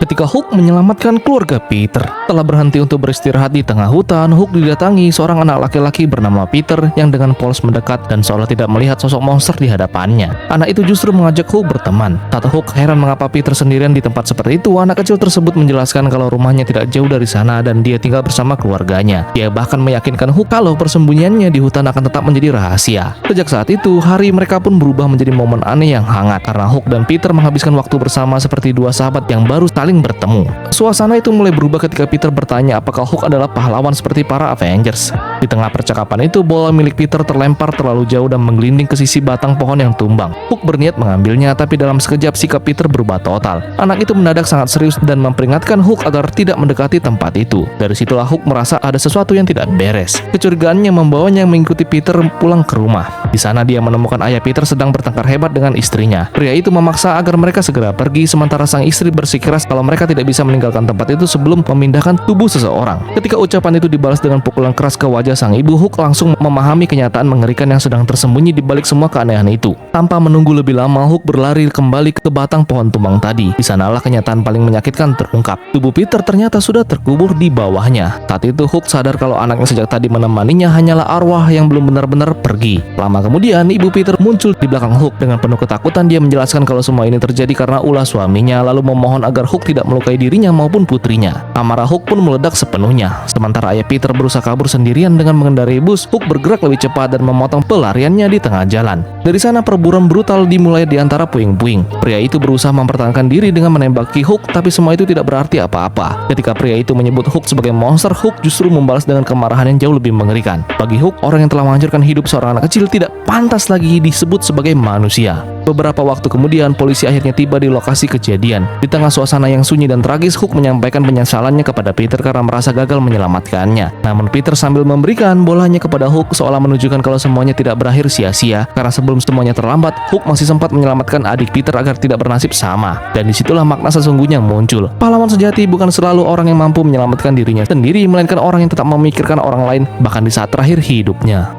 Ketika Hook menyelamatkan keluarga Peter, setelah berhenti untuk beristirahat di tengah hutan, Hook didatangi seorang anak laki-laki bernama Peter yang dengan polos mendekat dan seolah tidak melihat sosok monster di hadapannya. Anak itu justru mengajak Hook berteman. Saat Hook heran mengapa Peter sendirian di tempat seperti itu, anak kecil tersebut menjelaskan kalau rumahnya tidak jauh dari sana dan dia tinggal bersama keluarganya. Dia bahkan meyakinkan Hook kalau persembunyiannya di hutan akan tetap menjadi rahasia. Sejak saat itu, hari mereka pun berubah menjadi momen aneh yang hangat karena Hook dan Peter menghabiskan waktu bersama seperti dua sahabat yang baru saling bertemu. Suasana itu mulai berubah ketika Peter bertanya apakah Hook adalah pahlawan seperti para Avengers. Di tengah percakapan itu, bola milik Peter terlempar terlalu jauh dan menggelinding ke sisi batang pohon yang tumbang. Hook berniat mengambilnya, tapi dalam sekejap sikap Peter berubah total. Anak itu mendadak sangat serius dan memperingatkan Hook agar tidak mendekati tempat itu. Dari situlah Hook merasa ada sesuatu yang tidak beres. Kecurigaannya membawanya mengikuti Peter pulang ke rumah. Di sana dia menemukan ayah Peter sedang bertengkar hebat dengan istrinya. Pria itu memaksa agar mereka segera pergi, sementara sang istri bersikeras kalau mereka tidak bisa meninggalkan tempat itu sebelum memindahkan tubuh seseorang. Ketika ucapan itu dibalas dengan pukulan keras ke wajah sang ibu, Hook langsung memahami kenyataan mengerikan yang sedang tersembunyi di balik semua keanehan itu. Tanpa menunggu lebih lama, Hook berlari kembali ke batang pohon tumbang tadi. Di sanalah kenyataan paling menyakitkan terungkap. Tubuh Peter ternyata sudah terkubur di bawahnya. Saat itu Hook sadar kalau anak yang sejak tadi menemaninya hanyalah arwah yang belum benar-benar pergi. Lama kemudian, ibu Peter muncul di belakang Hook. Dengan penuh ketakutan, dia menjelaskan kalau semua ini terjadi karena ulah suaminya, lalu memohon agar Hook tidak melukai dirinya maupun putrinya. Amarah Hook pun meledak sepenuhnya. Sementara ayah Peter berusaha kabur sendirian dengan mengendarai bus, Hook bergerak lebih cepat dan memotong pelariannya di tengah jalan. Dari sana perburuan brutal dimulai di antara puing-puing. Pria itu berusaha mempertahankan diri dengan menembaki Hook, tapi semua itu tidak berarti apa-apa. Ketika pria itu menyebut Hook sebagai monster, Hook justru membalas dengan kemarahan yang jauh lebih mengerikan. Bagi Hook, orang yang telah menghancurkan hidup seorang anak kecil tidak pantas lagi disebut sebagai manusia. Beberapa waktu kemudian, polisi akhirnya tiba di lokasi kejadian. Di tengah suasana yang sunyi dan tragis, Hook menyampaikan penyesalannya kepada Peter karena merasa gagal menyelamatkannya. Namun Peter sambil memberikan bolanya kepada Hook seolah menunjukkan kalau semuanya tidak berakhir sia-sia. Karena sebelum semuanya terlambat, Hook masih sempat menyelamatkan adik Peter agar tidak bernasib sama. Dan disitulah makna sesungguhnya muncul. Pahlawan sejati bukan selalu orang yang mampu menyelamatkan dirinya sendiri, melainkan orang yang tetap memikirkan orang lain bahkan di saat terakhir hidupnya.